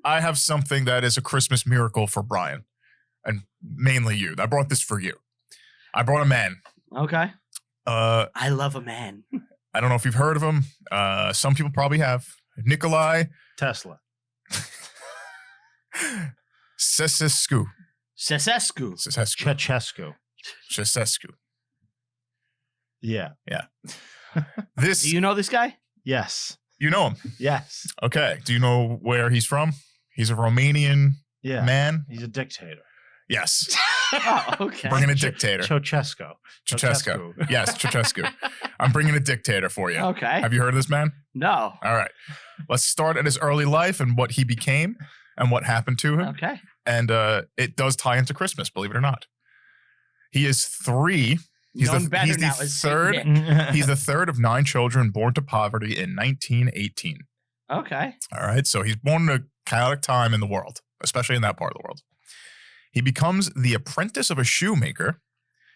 I have something that is a Christmas miracle for Brian, and mainly you. I brought this for you. I brought a man. Okay. I love a man. I don't know if you've heard of him. Some people probably have. Nicolae Tesla. Ceaușescu. Ceaușescu. Ceaușescu. Yeah. This. Do you know this guy? Yes. You know him? Yes. Okay. Do you know where he's from? He's a Romanian man. He's a dictator. Yes. Oh, okay. Bringing a dictator. Ceaușescu. Yes, Ceaușescu. I'm bringing a dictator for you. Okay. Have you heard of this man? No. All right. Let's start at his early life and what he became and what happened to him. Okay. And it does tie into Christmas, believe it or not. He is 3. He's the third. He's the third of 9 children born to poverty in 1918. Okay. All right. So he's born in a chaotic time in the world, especially in that part of the world. He becomes the apprentice of a shoemaker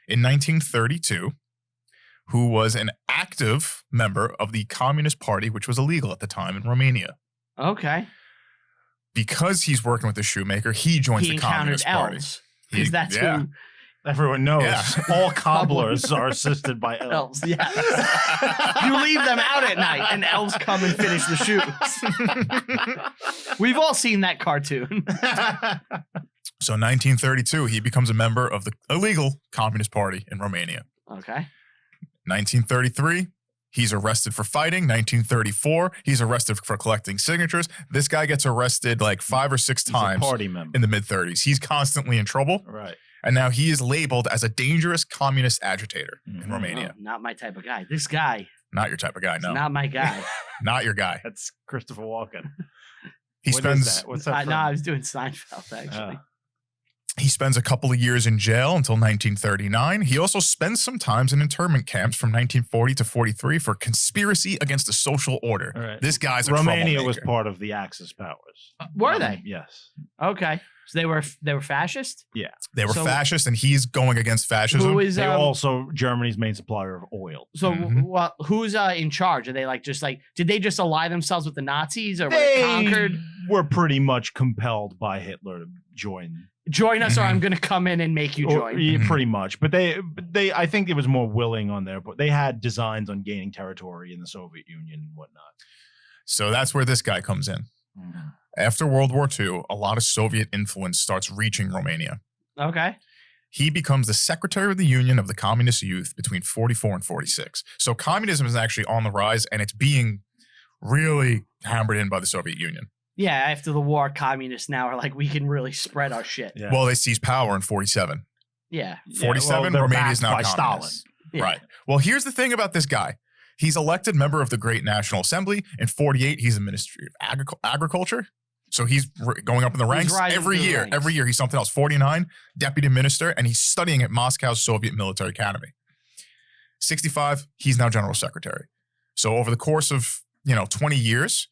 in 1932, who was an active member of the Communist Party, which was illegal at the time in Romania. Okay. Because he's working with the shoemaker, he joins the Communist Party. Elves. Because that's who... Everyone knows all cobblers are assisted by elves. Yeah. You leave them out at night and elves come and finish the shoes. We've all seen that cartoon. So 1932, he becomes a member of the illegal Communist Party in Romania. Okay. 1933, he's arrested for fighting. 1934, he's arrested for collecting signatures. This guy gets arrested like 5 or 6 times party member. In the mid-30s. He's constantly in trouble. Right. And now he is labeled as a dangerous communist agitator in Romania. Oh, not my type of guy. This guy. Not your type of guy, no. Not my guy. Not your guy. That's Christopher Walken. He spends. Is that? What's that? No, I was doing Seinfeld, actually. He spends a couple of years in jail until 1939. He also spends some times in internment camps from 1940 to 43 for conspiracy against the social order. Right. This guy's a Romania was troublemaker. part of the Axis powers. Were they? Yes. Okay. So they were fascist? Yeah. They were So- fascist, and he's going against fascism. Who is They were also Germany's main supplier of oil. so well, who's in charge? Are they did they just ally themselves with the Nazis or were they conquered? Were pretty much compelled by Hitler to join. Join us or I'm going to come in and make you join. Yeah, pretty much. But they I think it was more willing on their part. They had designs on gaining territory in the Soviet Union and whatnot. So that's where this guy comes in. After World War II, a lot of Soviet influence starts reaching Romania. Okay. He becomes the secretary of the Union of the Communist Youth between 44 and 46. So communism is actually on the rise, and it's being really hammered in by the Soviet Union. Yeah, after the war, communists now are like, we can really spread our shit. Yeah. Well, they seize power in 47. Yeah. 47, they're Romania is now backed by communist. Stalin. Yeah. Right. Well, here's the thing about this guy. He's elected member of the Great National Assembly. In 48, he's in Ministry of Agriculture. So he's going up in the ranks rising every through the year. ranks. Every year he's something else. 49, deputy minister, and he's studying at Moscow's Soviet Military Academy. 65, he's now general secretary. So over the course of 20 years,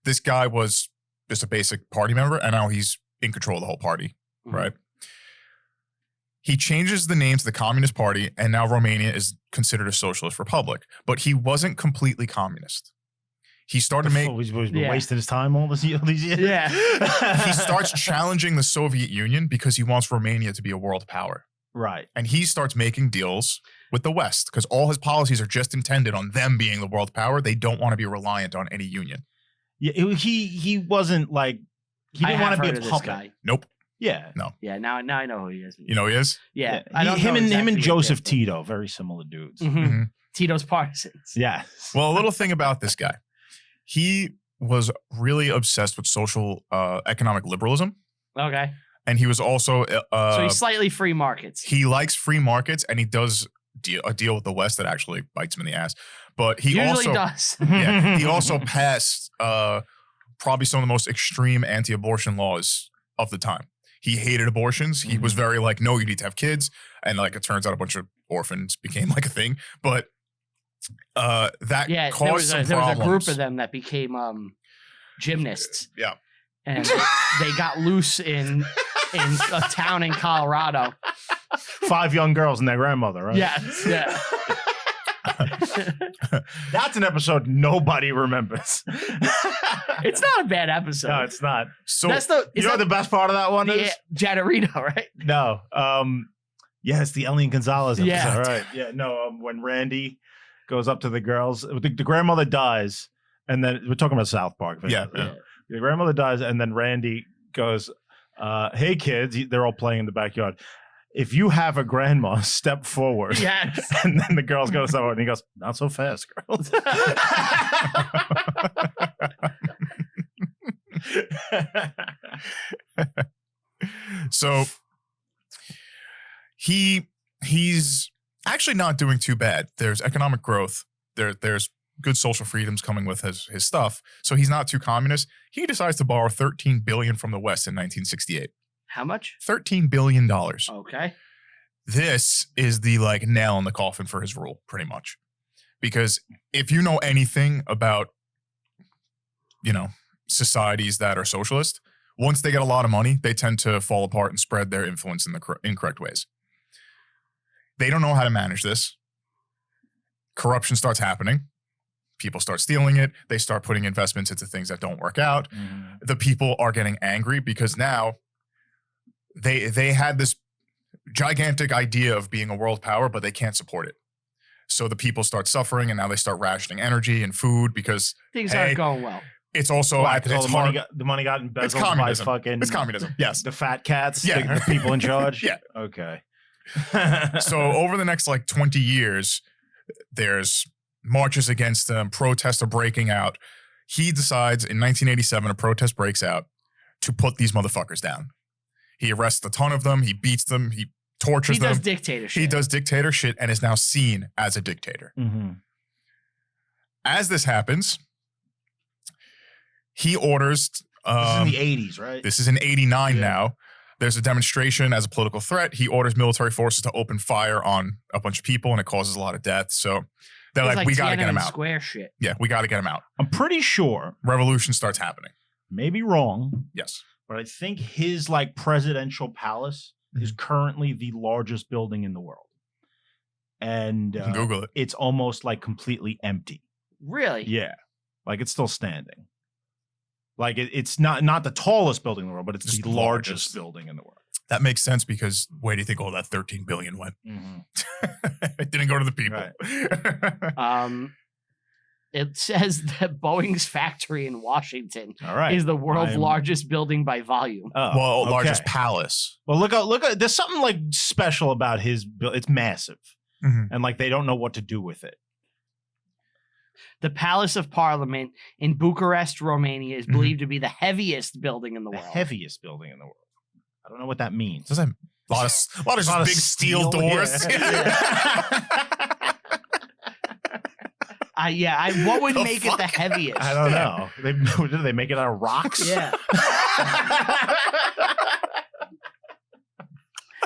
this guy was just a basic party member, and now he's in control of the whole party, right? He changes the name to the Communist Party, and now Romania is considered a socialist republic. But he wasn't completely communist. He started to make... He's been wasting his time all these years. Yeah. He starts challenging the Soviet Union because he wants Romania to be a world power. Right. And he starts making deals with the West because all his policies are just intended on them being the world power. They don't want to be reliant on any union. Yeah, he wasn't like... He didn't want to be a puppet. guy. Nope. Yeah. No. Yeah, now I know who he is. You know who he is? Yeah. Him and Joseph Tito, very similar dudes. Tito's partisans. Yeah. Well, a little thing about this guy. He was really obsessed with social economic liberalism. Okay. And he was also... so he's slightly free markets. He likes free markets, and he does a deal with the West that actually bites him in the ass. But he usually also does. Yeah, he also passed probably some of the most extreme anti-abortion laws of the time. He hated abortions. He was very like, no, you need to have kids. And like, it turns out a bunch of orphans became like a thing. But that caused some problems. There was a group of them that became gymnasts. Yeah. And they got loose in a town in Colorado. 5 young girls and their grandmother, right? Yes. Yeah. That's an episode nobody remembers. It's not a bad episode. No, it's not. So That's the You know what the best part of that one is? Janet Reno, right? No. Yeah, it's the Elian Gonzalez episode. Yeah. Right. Yeah. No. When Randy goes up to the girls, the grandmother dies, and then we're talking about South Park. Yeah. The grandmother dies, and then Randy goes, "Hey kids," they're all playing in the backyard. If you have a grandma, step forward. Yes. And then the girls go to someone, and he goes, "Not so fast, girls." So he's actually not doing too bad. There's economic growth. There's good social freedoms coming with his stuff. So he's not too communist. He decides to borrow $13 billion from the West in 1968. How much? $13 billion. Okay. This is the like nail in the coffin for his rule, pretty much. Because if you know anything about, societies that are socialist, once they get a lot of money, they tend to fall apart and spread their influence in the incorrect ways. They don't know how to manage this. Corruption starts happening. People start stealing it. They start putting investments into things that don't work out. Mm-hmm. The people are getting angry because now they had this gigantic idea of being a world power, but they can't support it. So the people start suffering, and now they start rationing energy and food because Things aren't going well. it's also Why? it's 'Cause all hard. the money got embezzled It's by communism. fucking. It's communism. Yes. The fat cats. Yeah. The people in charge. Yeah. Okay. So over the next 20 years, there's marches against them, protests are breaking out. He decides in 1987, a protest breaks out to put these motherfuckers down. He arrests a ton of them. He beats them. He tortures He them. does dictatorship. He does dictator shit and is now seen as a dictator. Mm-hmm. As this happens, he orders. This is in the 80s, right? This is in 89 Yeah. now. There's a demonstration as a political threat. He orders military forces to open fire on a bunch of people, and it causes a lot of deaths. So they're It's like, we got to get him Tiananmen out. Square shit. Yeah, we got to get him out. I'm pretty sure, Revolution starts happening. maybe wrong, Yes. but I think his presidential palace is currently the largest building in the world. And You can Google it. it's almost completely empty. Really? Yeah. It's still standing. It's not the tallest building in the world, but it's Just the the largest largest. building in the world. That makes sense because where do you think all that 13 billion went? It didn't go to the people. Right. It says that Boeing's factory in Washington All right. is the world's I'm- largest building by volume. Oh, Well, okay. largest palace. Well, look at. There's something special about his. It's massive, Mhm. and they don't know what to do with it. The Palace of Parliament in Bucharest, Romania, is Mhm. believed to be the heaviest building in the The world. heaviest building in the world. I don't know what that means. Does that a lot of just lot of big steel steel, doors? What would The make it the fuck? heaviest? I don't know. Did they make it out of rocks? Yeah.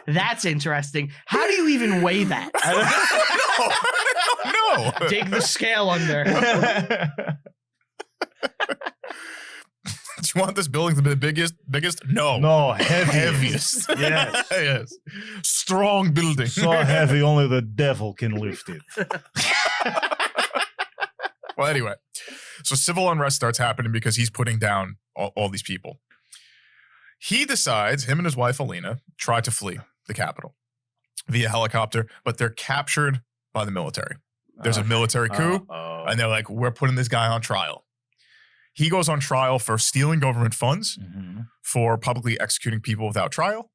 That's interesting. How do you even weigh that? No. Dig the scale under. Do you want this building to be the biggest? No. No, Heaviest. Yes. Yes. Strong building. So heavy, only the devil can lift it. Well, anyway, so civil unrest starts happening because he's putting down all these people. He decides, him and his wife, Alina, try to flee the capital via helicopter, but they're captured by the military. There's a military coup, and they're like, we're putting this guy on trial. He goes on trial for stealing government funds, Mm-hmm. for publicly executing people without trial,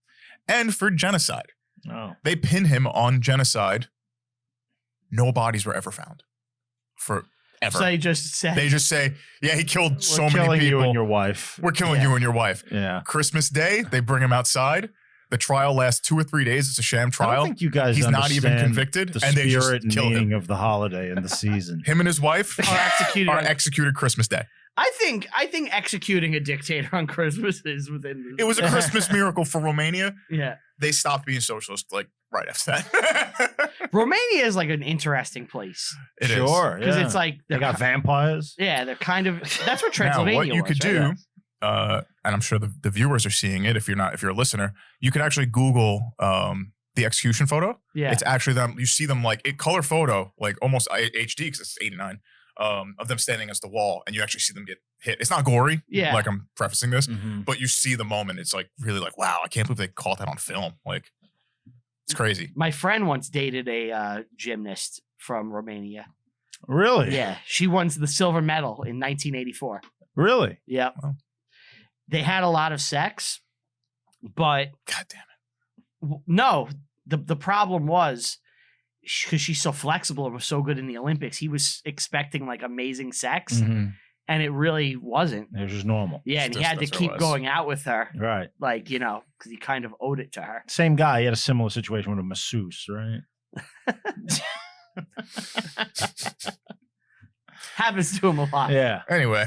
and for genocide. Oh. They pin him on genocide. No bodies were ever found. Forever. So they just said, They just say, yeah, he killed so many killing people. you and your wife. We're killing Yeah. you and your wife. Yeah. Christmas Day, they bring him outside. The trial lasts 2 or 3 days. It's a sham I don't trial. think you guys He's not even understand convicted, the and they just spirit and kill meaning him. of the holiday and the season. Him and his wife are executed. are executed Christmas Day. I think executing a dictator on Christmas is within. It was a Christmas miracle for Romania. Yeah. They stopped being socialist right after that. Romania is an interesting place It is. Sure, because yeah. it's like They got vampires. yeah, they're kind of that's what Now, Transylvania what you was, could right? do, and I'm sure the viewers are seeing it. If you're a listener, you could actually Google the execution photo. Yeah. It's actually them. You see them like color photo, like almost HD because it's 89, of them standing against the wall, and you actually see them get hit. It's not gory. Yeah. Like I'm prefacing this, Mhm. but you see the moment. It's like really like, wow, I can't believe they caught that on film. Like it's crazy. My friend once dated a gymnast from Romania. Really? Yeah. She won the silver medal in 1984. Really? Yeah. Wow. They had a lot of sex, but God damn it. no, the problem was because she's so flexible and was so good in the Olympics, he was expecting like amazing sex, Mhm. and it really wasn't. It was just normal. Yeah, and he had to That's what it keep was. going out with her, Right. like, you know, because he kind of owed it to her. Same guy. He had a similar situation with a masseuse, right? Happens to him a lot. Yeah. Anyway,